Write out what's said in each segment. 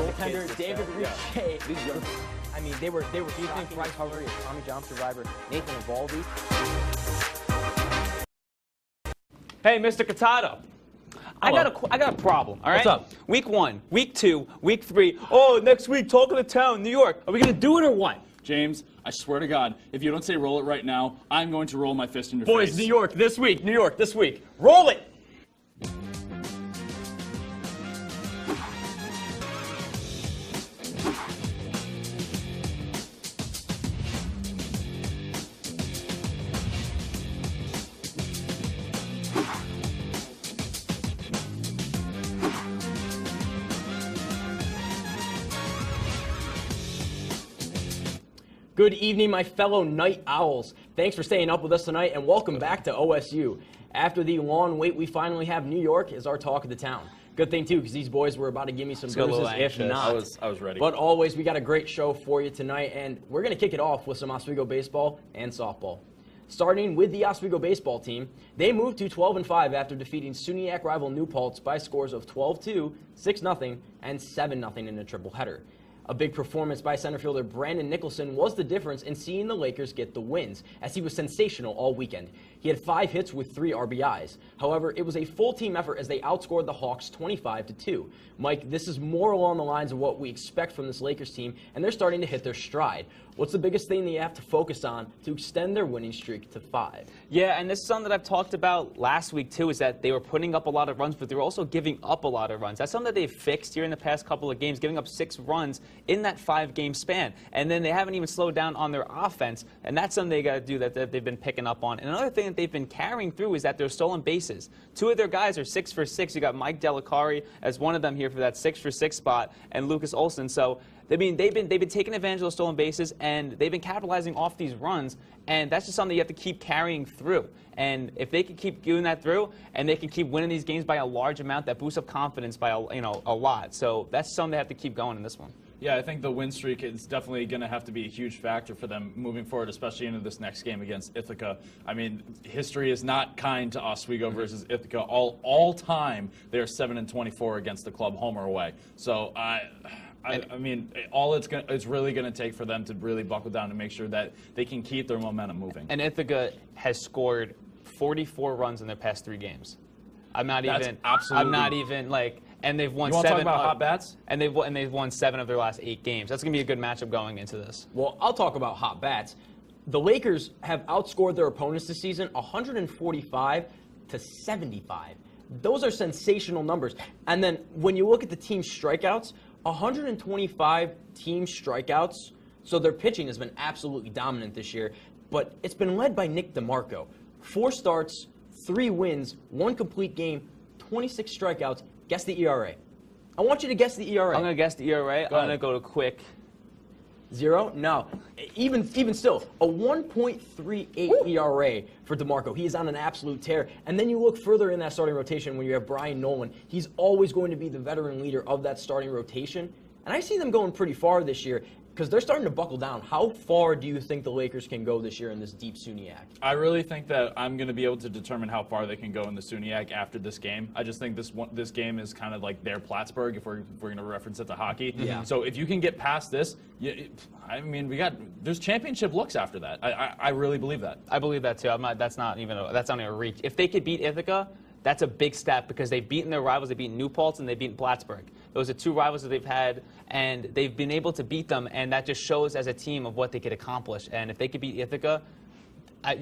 defender David Richey. Yeah. I mean, they were. Ethan Price, Harvey, Tommy John survivor, Nathan Evaldi. Hey, Mr. Catato. I got a problem, all right? What's up? Week 1, Week 2, Week 3. Oh, next week, talking to town, New York. Are we going to do it or what? James, I swear to God, if you don't say roll it right now, I'm going to roll my fist in your Boys, face. New York this week, New York this week. Roll it! Good evening, my fellow night owls. Thanks for staying up with us tonight, and welcome back to OSU. After the long wait, we finally have New York as our talk of the town. Good thing, too, because these boys were about to give me some bruises, if not. I was ready. But always, we got a great show for you tonight, and we're going to kick it off with some Oswego baseball and softball. Starting with the Oswego baseball team, they moved to 12-5 after defeating SUNYAC rival New Paltz by scores of 12-2, 6-0, and 7-0 in a triple-header. A big performance by center fielder Brandon Nicholson was the difference in seeing the Lakers get the wins, as he was sensational all weekend. He had 5 hits with 3 RBIs. However, it was a full team effort as they outscored the Hawks 25-2. Mike, this is more along the lines of what we expect from this Lakers team, and they're starting to hit their stride. What's the biggest thing that you have to focus on to extend their winning streak to 5? Yeah, and this is something that I've talked about last week, too, is that they were putting up a lot of runs, but they were also giving up a lot of runs. That's something that they've fixed here in the past couple of games, giving up 6 runs in that 5-game span. And then they haven't even slowed down on their offense, and that's something they got to do that they've been picking up on. And another thing that they've been carrying through is that they're stolen bases. 2 of their guys are 6 for 6. You got Mike Delicari as one of them here for that 6 for 6 spot, and Lucas Olson. So I mean, they've been taking advantage of those stolen bases, and they've been capitalizing off these runs, and that's just something you have to keep carrying through. And if they can keep doing that through, and they can keep winning these games by a large amount, that boosts up confidence by a lot. So that's something they have to keep going in this one. Yeah, I think the win streak is definitely going to have to be a huge factor for them moving forward, especially into this next game against Ithaca. I mean, history is not kind to Oswego versus Ithaca. All time, they're 7-24 against the club, home or away. So I mean, all it's really going to take for them to really buckle down to make sure that they can keep their momentum moving. And Ithaca has scored 44 runs in their past 3 games. I'm not even like, and they've won 7. You want to talk about hot bats? And they've won 7 of their last 8 games. That's going to be a good matchup going into this. Well, I'll talk about hot bats. The Lakers have outscored their opponents this season 145-75. Those are sensational numbers. And then when you look at the team strikeouts, 125 team strikeouts. So their pitching has been absolutely dominant this year. But it's been led by Nick DeMarco. 4 starts, 3 wins, 1 complete game, 26 strikeouts. Guess the ERA. I want you to guess the ERA. I'm going to guess the ERA. I'm going to go to quick. 0? No. Even still, a 1.38 ERA for DeMarco. He is on an absolute tear. And then you look further in that starting rotation when you have Brian Nolan. He's always going to be the veteran leader of that starting rotation. And I see them going pretty far this year because they're starting to buckle down. How far do you think the Lakers can go this year in this deep SUNYAC? I really think that I'm going to be able to determine how far they can go in the SUNYAC after this game. I just think this game is kind of like their Plattsburgh, if we're going to reference it to hockey. Yeah. So if you can get past this, I mean, there's championship looks after that. I really believe that. I believe that too. That's not even a reach. If they could beat Ithaca, that's a big step because they've beaten their rivals. They've beaten New Paltz and they've beaten Plattsburgh. Those are 2 rivals that they've had, and they've been able to beat them, and that just shows as a team of what they could accomplish. And if they could beat Ithaca,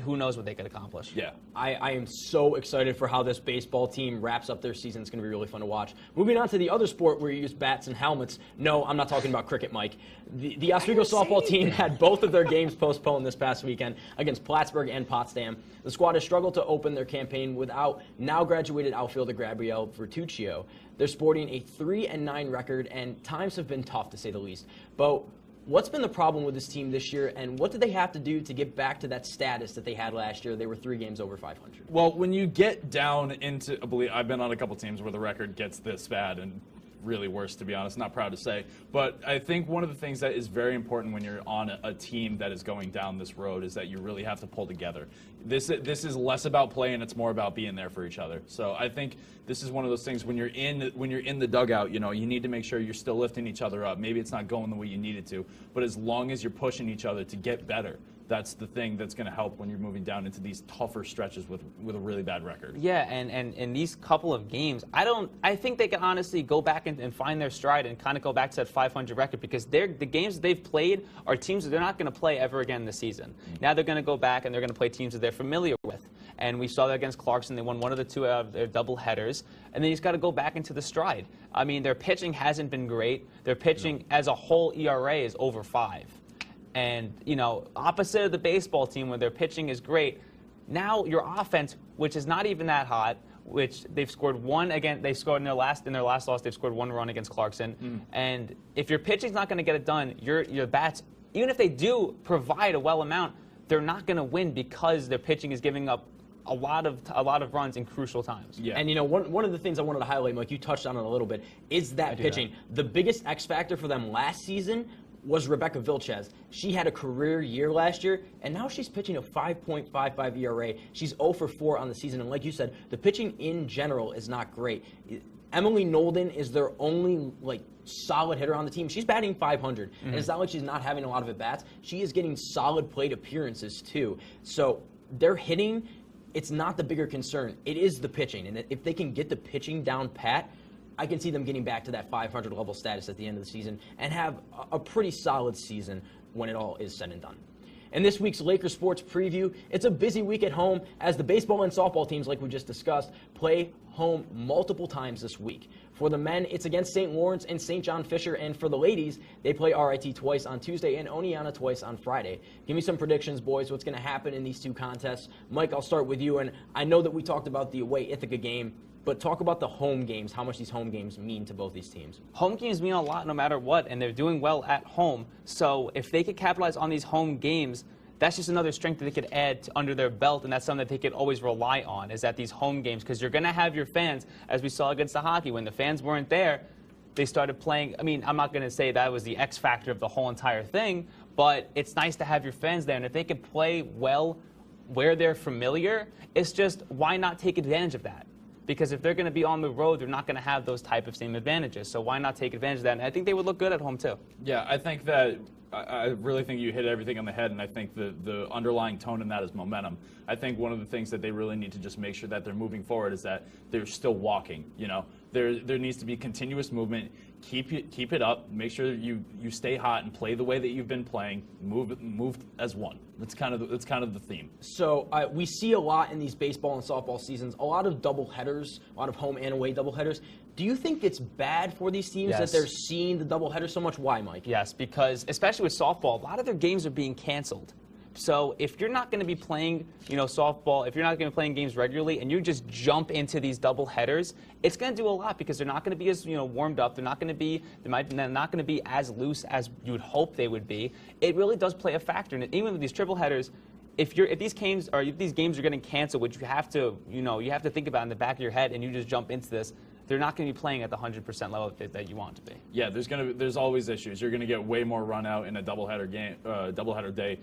who knows what they could accomplish. Yeah. I am so excited for how this baseball team wraps up their season. It's going to be really fun to watch. Moving on to the other sport where you use bats and helmets. No, I'm not talking about cricket, Mike. The Oswego softball team had both of their games postponed this past weekend against Plattsburgh and Potsdam. The squad has struggled to open their campaign without now graduated outfielder Gabriel Vertuccio. They're sporting a 3-9 record, and times have been tough to say the least. But what's been the problem with this team this year, and what did they have to do to get back to that status that they had last year? They were 3 games over 500. Well, when you get down into, I've been on a couple teams where the record gets this bad, and really worse, to be honest. Not proud to say. But I think one of the things that is very important when you're on a team that is going down this road is that you really have to pull together. This is less about playing, it's more about being there for each other. So I think this is one of those things when you're in the dugout, you need to make sure you're still lifting each other up. Maybe it's not going the way you need it to, but as long as you're pushing each other to get better, that's the thing that's going to help when you're moving down into these tougher stretches with a really bad record. Yeah, and in these couple of games, I think they can honestly go back and find their stride and kind of go back to that 500 record, because the games that they've played are teams that they're not going to play ever again this season. Now they're going to go back and they're going to play teams that they're familiar with. And we saw that against Clarkson. They won one of the two out of their double headers. And then you just got to go back into the stride. I mean, their pitching hasn't been great. Their pitching as a whole ERA is over 5. And, opposite of the baseball team where their pitching is great, now your offense, which is not even that hot, which they've scored one again, they scored in their last loss, they've scored 1 run against Clarkson. And if your pitching's not going to get it done, your bats, even if they do provide a well amount, they're not going to win because their pitching is giving up a lot of runs in crucial times. Yeah. And one of the things I wanted to highlight, Mike, you touched on it a little bit, is that pitching. The biggest X factor for them last season was Rebecca Vilches. She had a career year last year, and now she's pitching a 5.55 ERA. She's 0 for 4 on the season, and like you said, the pitching in general is not great. Emily Nolden is their only solid hitter on the team. She's batting 500, and it's not like she's not having a lot of at-bats. She is getting solid plate appearances too. So their hitting, it's not the bigger concern. It is the pitching, and if they can get the pitching down pat, I can see them getting back to that 500 level status at the end of the season and have a pretty solid season when it all is said and done. In this week's Lakers Sports Preview, it's a busy week at home as the baseball and softball teams, like we just discussed, play home multiple times this week. For the men, it's against St. Lawrence and St. John Fisher, and for the ladies, they play RIT twice on Tuesday and Oneonta twice on Friday. Give me some predictions, boys, what's going to happen in these two contests. Mike, I'll start with you, and I know that we talked about the away Ithaca game, but talk about the home games, how much these home games mean to both these teams. Home games mean a lot no matter what, and they're doing well at home. So if they could capitalize on these home games, that's just another strength that they could add under their belt, and that's something that they could always rely on, is at these home games, because you're going to have your fans, as we saw against the hockey. When the fans weren't there, they started playing. I mean, I'm not going to say that was the X factor of the whole entire thing, but it's nice to have your fans there, and if they could play well where they're familiar, it's just, why not take advantage of that? Because if they're going to be on the road, they're not going to have those type of same advantages. So why not take advantage of that? And I think they would look good at home, too. Yeah, I think that I really think you hit everything on the head, and I think the underlying tone in that is momentum. I think one of the things that they really need to just make sure that they're moving forward is that they're still walking. There needs to be continuous movement. Keep it up. Make sure you stay hot and play the way that you've been playing. Move as one. That's kind of the theme. So we see a lot in these baseball and softball seasons, a lot of double headers, a lot of home and away double headers. Do you think it's bad for these teams that they're seeing the double header so much? Why, Mike? Yes, because especially with softball, a lot of their games are being canceled. So if you're not going to be playing, softball, if you're not going to be playing games regularly, and you just jump into these double headers, it's going to do a lot, because they're not going to be as warmed up. They're not going to be as loose as you would hope they would be. It really does play a factor, and even with these triple headers, if these games are getting canceled, which you have to think about in the back of your head, and you just jump into this, they're not going to be playing at the 100% level that you want to be. Yeah, there's always issues. You're going to get way more run out in a doubleheader game, doubleheader day.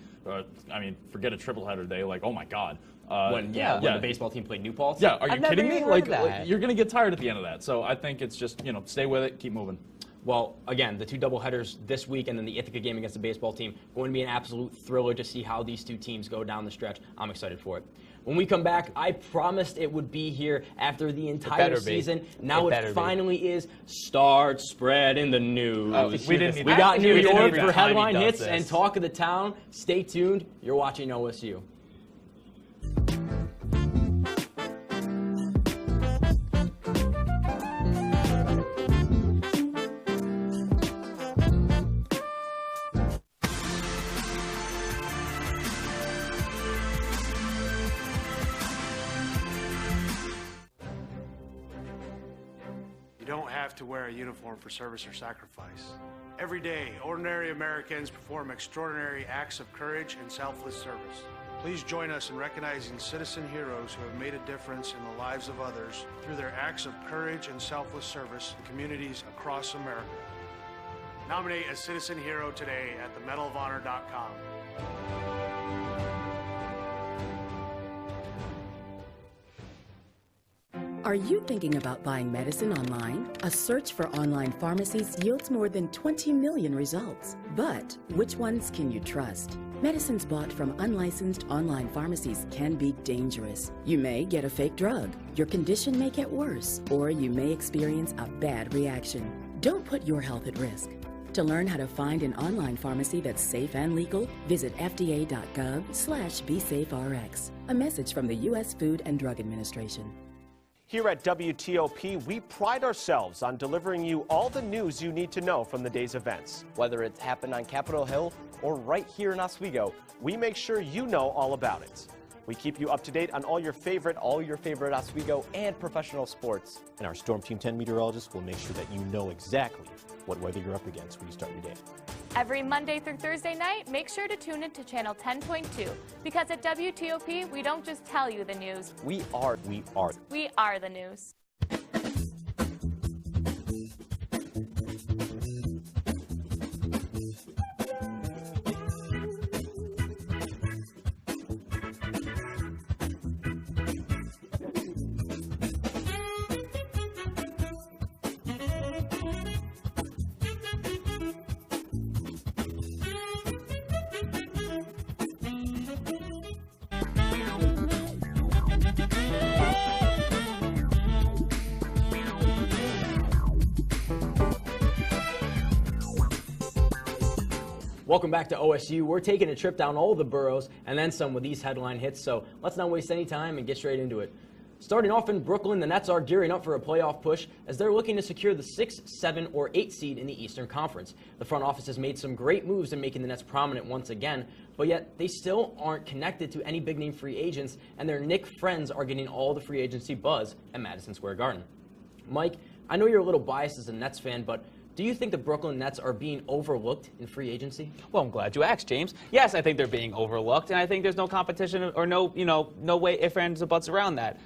Forget a tripleheader day. Like, oh my God. When the baseball team played New Paltz. Yeah, are you kidding me? Like you're going to get tired at the end of that. So I think it's just stay with it, keep moving. Well, again, the two doubleheaders this week and then the Ithaca game against the baseball team, going to be an absolute thriller to see how these two teams go down the stretch. I'm excited for it. When we come back, I promised it would be here after the entire season. Now it finally is. Start spreading the news. We got New York for headline hits and talk of the town. Stay tuned. You're watching OSU. You don't have to wear a uniform for service or sacrifice. Every day, ordinary Americans perform extraordinary acts of courage and selfless service. Please join us in recognizing citizen heroes who have made a difference in the lives of others through their acts of courage and selfless service in communities across America. Nominate a citizen hero today at themedalofhonor.com. Are you thinking about buying medicine online? A search for online pharmacies yields more than 20 million results. But which ones can you trust? Medicines bought from unlicensed online pharmacies can be dangerous. You may get a fake drug, your condition may get worse, or you may experience a bad reaction. Don't put your health at risk. To learn how to find an online pharmacy that's safe and legal, visit fda.gov/BeSafeRx. A message from the U.S. Food and Drug Administration. Here at WTOP, we pride ourselves on delivering you all the news you need to know from the day's events. Whether it's happened on Capitol Hill or right here in Oswego, We make sure you know all about it. We keep you up to date on all your favorite Oswego and professional sports. And our Storm Team 10 meteorologist will make sure that you know exactly what weather you're up against when you start your day. Every Monday through Thursday night, make sure to tune in to Channel 10.2, because at WTOP, we don't just tell you the news. We are the news. Welcome back to OSU. We're taking a trip down all the boroughs and then some with these headline hits, so let's not waste any time and get straight into it. Starting off in Brooklyn, the Nets are gearing up for a playoff push as they're looking to secure the 6, 7, or 8 seed in the Eastern Conference. The front office has made some great moves in making the Nets prominent once again, but yet they still aren't connected to any big-name free agents, and their Knick friends are getting all the free agency buzz at Madison Square Garden. Mike, I know you're a little biased as a Nets fan, but do you think the Brooklyn Nets are being overlooked in free agency? Well, I'm glad you asked, James. Yes, I think they're being overlooked, and I think there's no competition or no way ifs, ands, or buts around that.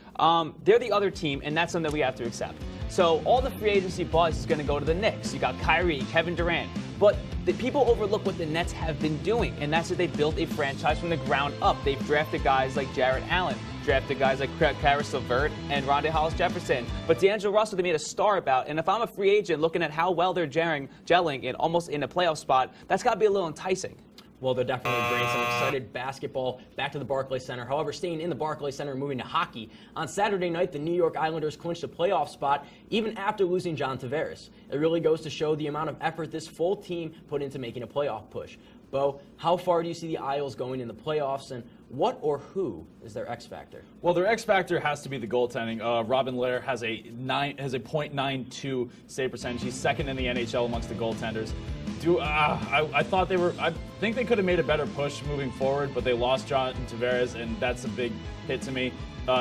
They're the other team, and that's something that we have to accept. So all the free agency buzz is going to go to the Knicks. You got Kyrie, Kevin Durant. But the people overlook what the Nets have been doing, and that's that they built a franchise from the ground up. They've drafted guys like Jarrett Allen, drafted guys like Karis LeVert and Rondae Hollis-Jefferson. But D'Angelo Russell, they made a star about. And if I'm a free agent looking at how well they're gelling in almost in a playoff spot, that's got to be a little enticing. Well, they're definitely bringing some excited basketball back to the Barclays Center. However, staying in the Barclays Center and moving to hockey, on Saturday night, the New York Islanders clinched a playoff spot even after losing John Tavares. It really goes to show the amount of effort this full team put into making a playoff push. Bo, how far do you see the Isles going in the playoffs, and what or who is their X factor? Well, their X factor has to be the goaltending. Robin Lehrer has a .92 save percentage. He's second in the NHL amongst the goaltenders. I thought I think they could have made a better push moving forward, but they lost John Tavares, and that's a big hit to me.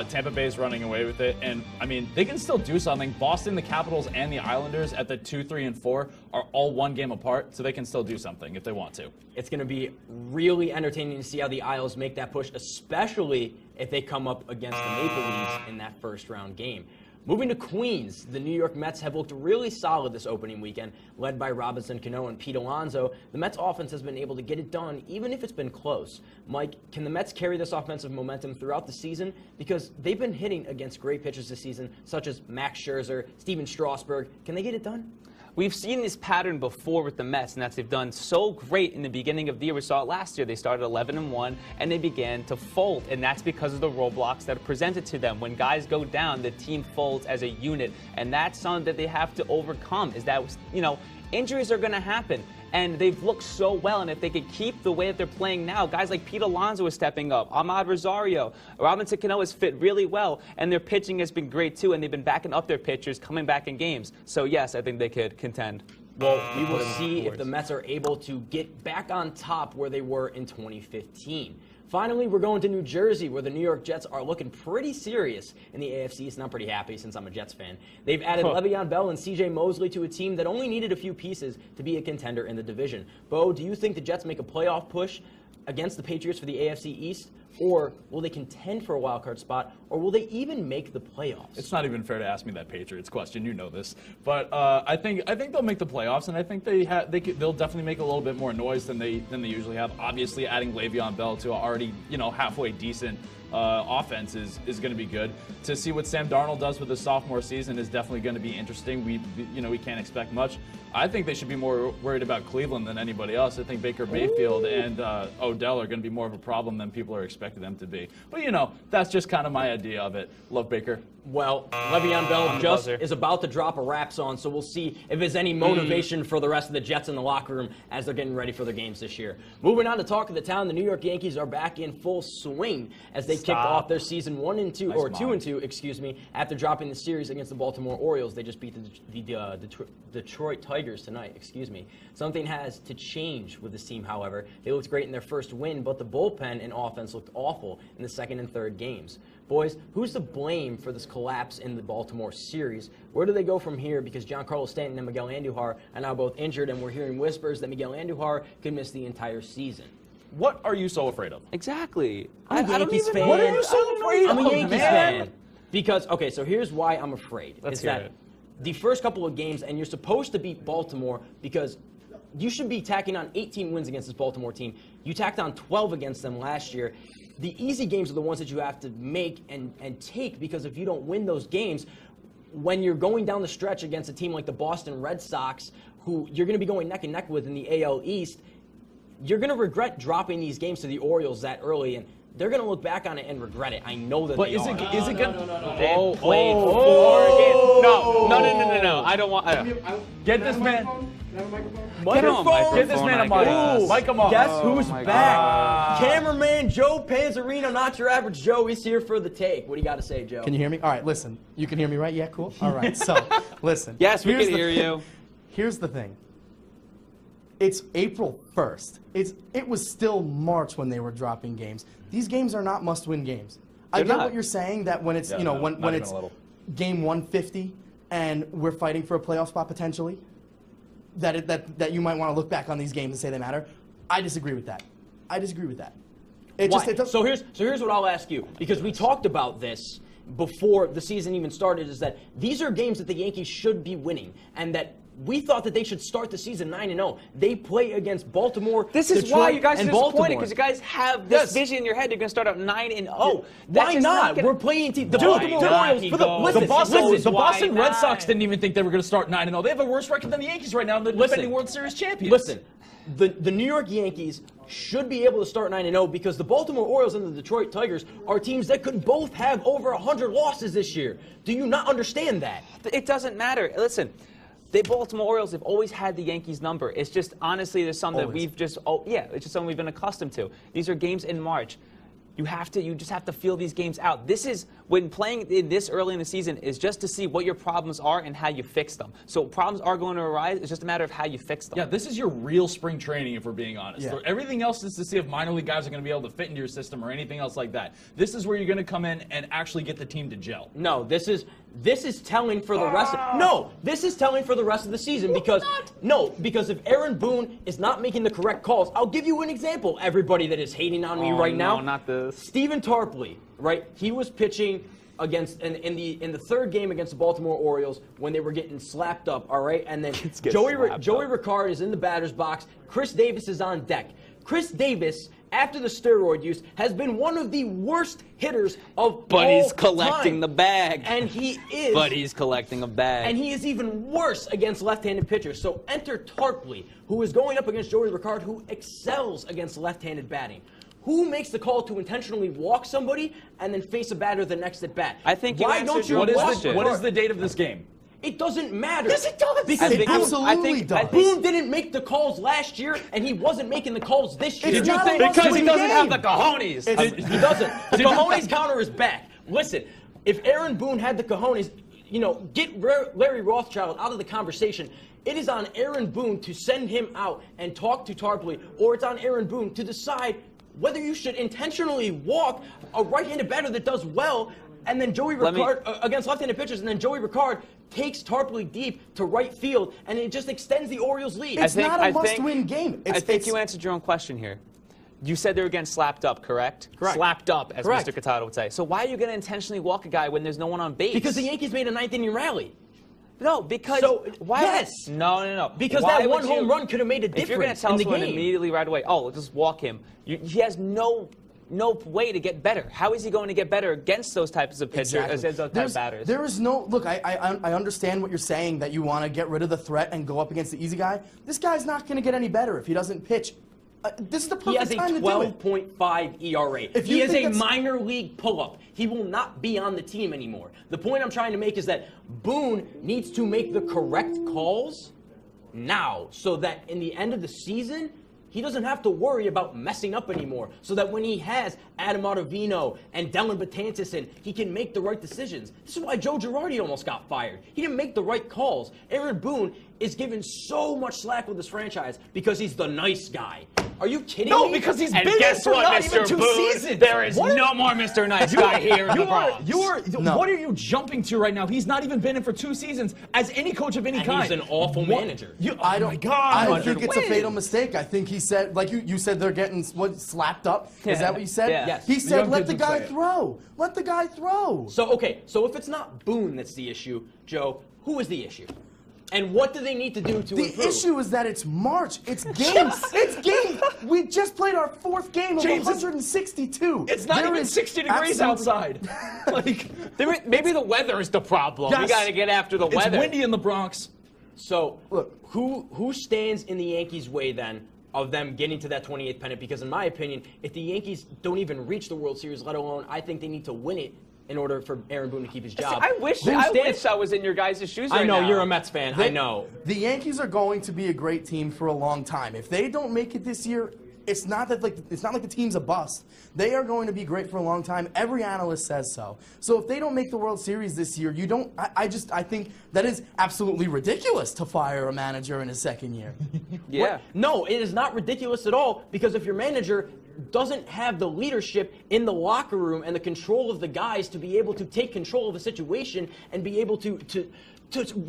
Tampa Bay is running away with it, and I mean, they can still do something. Boston, the Capitals, and the Islanders at the 2, 3, and 4 are all one game apart, so they can still do something if they want to. It's going to be really entertaining to see how the Isles make that push, especially if they come up against the Maple Leafs in that first round game. Moving to Queens, the New York Mets have looked really solid this opening weekend. Led by Robinson Cano and Pete Alonso, the Mets offense has been able to get it done even if it's been close. Mike, can the Mets carry this offensive momentum throughout the season? Because they've been hitting against great pitchers this season, such as Max Scherzer, Steven Strasburg. Can they get it done? We've seen this pattern before with the Mets, and that's they've done so great in the beginning of the year. We saw it last year. They started 11-1, and they began to fold, and that's because of the roadblocks that are presented to them. When guys go down, the team folds as a unit, and that's something that they have to overcome. Is that injuries are going to happen, and they've looked so well, and if they could keep the way that they're playing now, guys like Pete Alonso is stepping up, Ahmad Rosario, Robinson Cano has fit really well, and their pitching has been great too, and they've been backing up their pitchers, coming back in games. So yes, I think they could contend. Well, we will see if the Mets are able to get back on top where they were in 2015. Finally, we're going to New Jersey, where the New York Jets are looking pretty serious in the AFC East, and I'm pretty happy since I'm a Jets fan. They've added Le'Veon Bell and C.J. Mosley to a team that only needed a few pieces to be a contender in the division. Bo, do you think the Jets make a playoff push against the Patriots for the AFC East, or will they contend for a wild card spot, or will they even make the playoffs? It's not even fair to ask me that Patriots question. You know this, but I think they'll make the playoffs, and I think they'll definitely make a little bit more noise than they usually have. Obviously, adding Le'Veon Bell to already halfway decent offense is going to be good. To see what Sam Darnold does with his sophomore season is definitely going to be interesting. We can't expect much. I think they should be more worried about Cleveland than anybody else. I think Baker Mayfield and Odell are going to be more of a problem than people are expecting them to be. But that's just kind of my idea of it. Love Baker. Well, Le'Veon Bell just is about to drop a rap song, so we'll see if there's any motivation for the rest of the Jets in the locker room as they're getting ready for their games this year. Moving on to talk of the town, the New York Yankees are back in full swing as they kicked off their season 2-2, excuse me, after dropping the series against the Baltimore Orioles. They just beat the Detroit Tigers tonight, excuse me. Something has to change with this team, however. They looked great in their first win, but the bullpen and offense looked awful in the second and third games. Boys, who's to blame for this collapse in the Baltimore series? Where do they go from here? Because Giancarlo Stanton and Miguel Andujar are now both injured, and we're hearing whispers that Miguel Andujar could miss the entire season. What are you so afraid of? Exactly. I'm a Yankees fan. What are you so afraid of? I'm a Yankees fan. Because, okay, so here's why I'm afraid. Let's hear it. The first couple of games, and you're supposed to beat Baltimore because you should be tacking on 18 wins against this Baltimore team. You tacked on 12 against them last year. The easy games are the ones that you have to make and take, because if you don't win those games, when you're going down the stretch against a team like the Boston Red Sox, who you're going to be going neck and neck with in the AL East, you're going to regret dropping these games to the Orioles that early, and they're going to look back on it and regret it. I know that but they are. But is it good? They played 4 games. No. I don't want. Get this man. Get this man a mic. Mic him up. Guess who's back? Cameraman Joe Panzarino, not your average Joe. He's here for the take. What do you got to say, Joe? Can you hear me? All right, listen. You can hear me, right? Yeah, cool. All right, so listen. Yes, we can hear you. Here's the thing. It's April 1st. It was still March when they were dropping games. These games are not must-win games. I get what you're saying, that when it's when it's game 150 and we're fighting for a playoff spot potentially, that you might want to look back on these games and say they matter. I disagree with that. So here's what I'll ask you, because we talked about this before the season even started, is that these are games that the Yankees should be winning, and that we thought that they should start the season 9-0. They play against Baltimore. This is Detroit, why you guys are and disappointed, Baltimore. because you guys have this vision in your head. You're going to start out 9-0. Why not? We're playing the Baltimore Orioles. The Boston Red Sox didn't even think they were going to start 9-0. They have a worse record than the Yankees right now. They're defending World Series champions. Listen, the New York Yankees should be able to start 9-0 because the Baltimore Orioles and the Detroit Tigers are teams that could both have over 100 losses this year. Do you not understand that? It doesn't matter. Listen. The Baltimore Orioles have always had the Yankees number. It's just, honestly, there's something that we've just, it's just something we've been accustomed to. These are games in March. You just have to feel these games out. This is, when playing this early in the season, is just to see what your problems are and how you fix them. So problems are going to arise. It's just a matter of how you fix them. Yeah, this is your real spring training, if we're being honest. Yeah. Everything else is to see if minor league guys are going to be able to fit into your system or anything else like that. This is where you're going to come in and actually get the team to gel. No, this is telling for the rest of this is telling for the rest of the season, because if Aaron Boone is not making the correct calls, I'll give you an example. Everybody that is hating on me right now. No, not this. Stephen Tarpley, right? He was pitching against in the third game against the Baltimore Orioles when they were getting slapped up, all right? And then Joey Ricard is in the batter's box. Chris Davis is on deck. Chris Davis, after the steroid use, has been one of the worst hitters of all time. But he's collecting the bag. And he is. But he's collecting a bag. And he is even worse against left-handed pitchers. So enter Tarpley, who is going up against Joey Ricard, who excels against left-handed batting. Who makes the call to intentionally walk somebody and then face a batter the next at bat? I think Why don't you what is the date of this game? It doesn't matter. Yes, it does. Because it absolutely does. Boone didn't make the calls last year, and he wasn't making the calls this year. Did you think because he doesn't have the cojones? He doesn't. The cojones counter is back. Listen, if Aaron Boone had the cojones, get Larry Rothschild out of the conversation. It is on Aaron Boone to send him out and talk to Tarpley, or it's on Aaron Boone to decide whether you should intentionally walk a right-handed batter that does well, and then Joey Ricard against left-handed pitchers, and then Joey Ricard takes Tarpley deep to right field, and it just extends the Orioles' lead. It's not a must-win game. I think you answered your own question here. You said they were getting slapped up, correct? Correct. Slapped up, as Correct. Mr. Cotado would say. So why are you going to intentionally walk a guy when there's no one on base? Because the Yankees made a ninth-inning rally. No, because why? Yes. No. Because why that one would you- home run could have made a difference. If you're going to tell in the someone game. immediately right away, oh, let's just walk him. He has no way to get better. How is he going to get better against those types of pitchers, as those type of batters? There is no look. I understand what you're saying, that you want to get rid of the threat and go up against the easy guy. This guy's not going to get any better if he doesn't pitch. This is the perfect time to do it. He has a 12.5 ERA. If He you is think a that's- minor league pull-up. He will not be on the team anymore. The point I'm trying to make is that Boone needs to make the correct calls now, so that in the end of the season, he doesn't have to worry about messing up anymore, so that when he has Adam Ottavino and Dellin Betances in, he can make the right decisions. This is why Joe Girardi almost got fired. He didn't make the right calls. Aaron Boone is given so much slack with this franchise because he's the nice guy. Are you kidding me? No, because he's And been guess there for what, not even Mr. 2 Boone? seasons. There is no more Mr. Nice Guy here in the Bronx. What are you jumping to right now? He's not even been in for 2 seasons as any coach of any And kind. he's an awful manager. I don't. my God. I think it's a fatal mistake. I think he said, like you said, they're getting slapped up. Is that what you said? Yeah. Yes. He said, young let kids the would guy say it. throw. Let the guy throw. So if it's not Boone that's the issue, Joe, who is the issue? And what do they need to do to The improve? issue is that it's March. It's games. It's game. We just played our 4th game of James, 162. It's not There even is 60 degrees absolutely- outside. Maybe the weather is the problem. We Yes. got to get after the It's weather. windy in the Bronx. So, Look. who stands in the Yankees' way then of them getting to that 28th pennant? Because in my opinion, if the Yankees don't even reach the World Series, let alone, I think they need to win it in order for Aaron Boone to keep his job. I wish I was in your guys' shoes right I know now. you're a Mets fan. I know. The Yankees are going to be a great team for a long time. If they don't make it this year, it's not like the team's a bust. They are going to be great for a long time. Every analyst says so. So if they don't make the World Series this year, you don't. I think that is absolutely ridiculous to fire a manager in his 2nd year. Yeah. No, it is not ridiculous at all, because if your manager doesn't have the leadership in the locker room and the control of the guys to be able to take control of the situation and be able to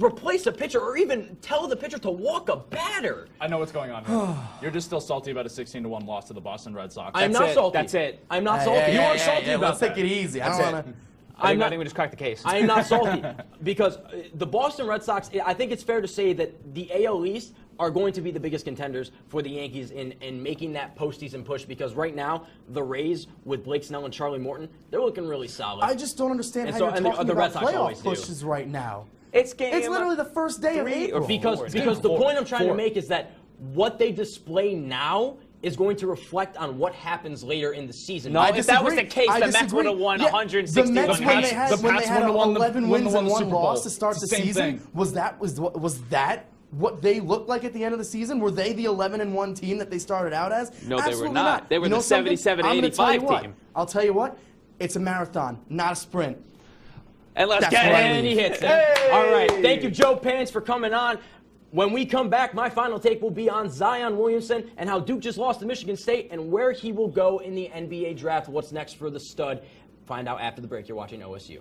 replace a pitcher or even tell the pitcher to walk a batter. I know what's going on here. You're just still salty about a 16-1 loss to the Boston Red Sox. I'm not salty. That's it. I'm not salty. You are salty about Let's that. take it easy. I That's don't it. want to. I think we just cracked the case. I am not salty because the Boston Red Sox, I think it's fair to say that the AL East are going to be the biggest contenders for the Yankees in making that postseason push, because right now the Rays with Blake Snell and Charlie Morton, they're looking really solid. I just don't understand And how so- you're and the talking Red about Sox always playoff do. pushes right now. It's literally the first day of 3 or April. because the point I'm trying to make is that what they display now is going to reflect on what happens later in the season. No, if that was the case, the Mets would have won 160 The Mets, when they had, the Pats 11 wins and the 1 Super Bowl. loss to start It's the the same season, thing. was that what they looked like at the end of the season? Were they the 11-1 team that they started out as? No, they were Absolutely not. They were You know the something? 77, I'm gonna tell you 85 what. team. I'll tell you what. It's a marathon, not a sprint. And let's That's get what I in. And he mean. hits it. All right. Thank you, Joe Pants, for coming on. When we come back, my final take will be on Zion Williamson and how Duke just lost to Michigan State and where he will go in the NBA draft. What's next for the stud? Find out after the break. You're watching OSU.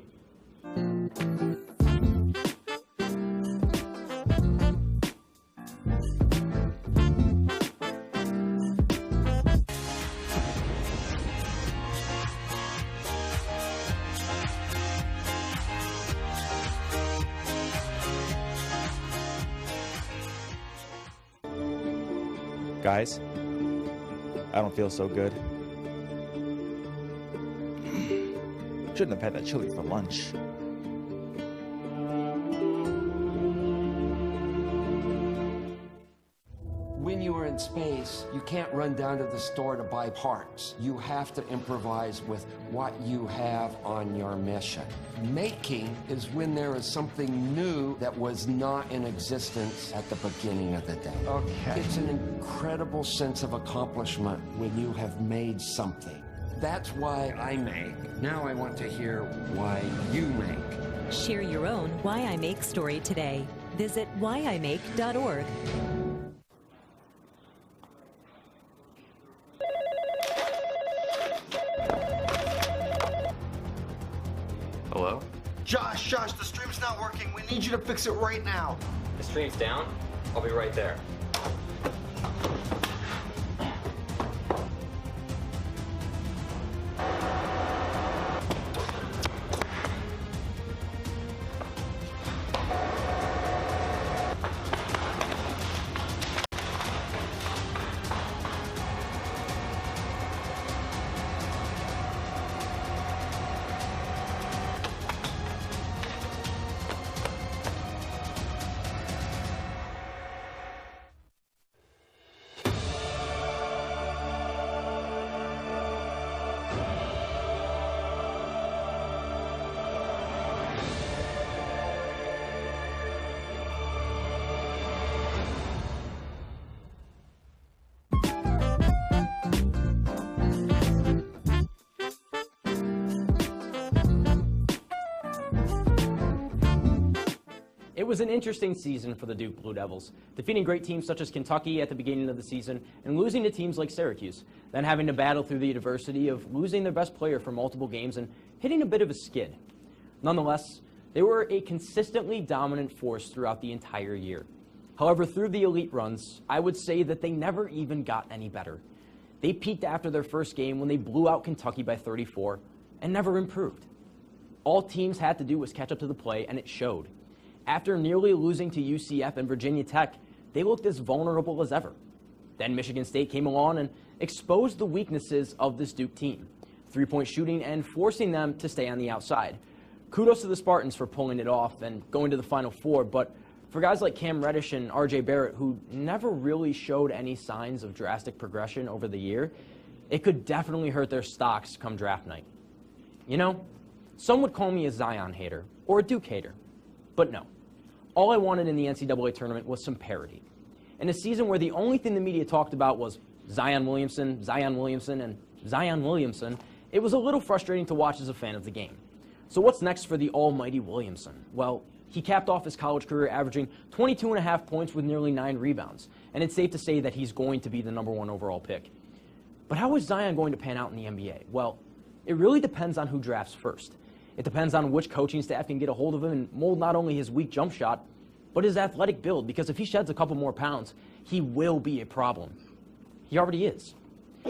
Guys, I don't feel so good. Shouldn't have had that chili for lunch. When you are in space, you can't run down to the store to buy parts. You have to improvise with what you have on your mission. Making is when there is something new that was not in existence at the beginning of the day. Okay. It's an incredible sense of accomplishment when you have made something. That's why I make. Now I want to hear why you make. Share your own Why I Make story today. Visit whyimake.org. Hello? Josh, the stream's not working. We need you to fix it right now. The stream's down? I'll be right there. was an interesting season for the Duke Blue Devils, defeating great teams such as Kentucky at the beginning of the season and losing to teams like Syracuse, then having to battle through the adversity of losing their best player for multiple games and hitting a bit of a skid. Nonetheless, they were a consistently dominant force throughout the entire year. However, through the elite runs, I would say that they never even got any better. They peaked after their first game when they blew out Kentucky by 34 and never improved. All teams had to do was catch up to the play, and it showed. After nearly losing to UCF and Virginia Tech, they looked as vulnerable as ever. Then Michigan State came along and exposed the weaknesses of this Duke team, three-point shooting and forcing them to stay on the outside. Kudos to the Spartans for pulling it off and going to the Final Four, but for guys like Cam Reddish and RJ Barrett, who never really showed any signs of drastic progression over the year, it could definitely hurt their stocks come draft night. You know, some would call me a Zion hater or a Duke hater, but no. All I wanted in the NCAA tournament was some parity. In a season where the only thing the media talked about was Zion Williamson, and Zion Williamson, it was a little frustrating to watch as a fan of the game. So what's next for the almighty Williamson? Well, he capped off his college career averaging 22.5 points with nearly 9 rebounds, and it's safe to say that he's going to be the #1 overall pick. But how is Zion going to pan out in the NBA? Well, it really depends on who drafts first. It depends on which coaching staff can get a hold of him and mold not only his weak jump shot, but his athletic build, because if he sheds a couple more pounds, he will be a problem. He already is.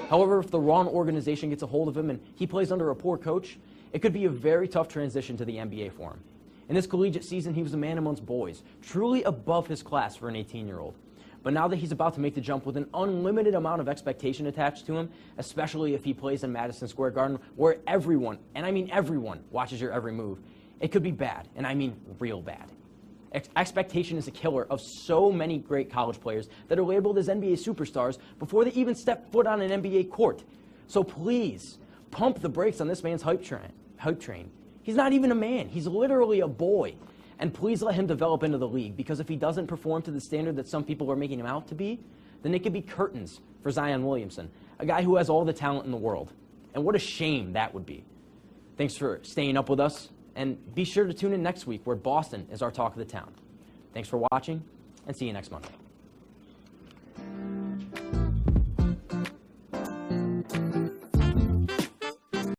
However, if the wrong organization gets a hold of him and he plays under a poor coach, it could be a very tough transition to the NBA for him. In this collegiate season, he was a man amongst boys, truly above his class for an 18-year-old. But now that he's about to make the jump with an unlimited amount of expectation attached to him, especially if he plays in Madison Square Garden, where everyone, and I mean everyone, watches your every move, it could be bad, and I mean real bad. Expectation is a killer of so many great college players that are labeled as NBA superstars before they even step foot on an NBA court. So please, pump the brakes on this man's hype train. He's not even a man. He's literally a boy. And please let him develop into the league, because if he doesn't perform to the standard that some people are making him out to be, then it could be curtains for Zion Williamson, a guy who has all the talent in the world. And what a shame that would be. Thanks for staying up with us, and be sure to tune in next week where Boston is our talk of the town. Thanks for watching, and see you next Monday.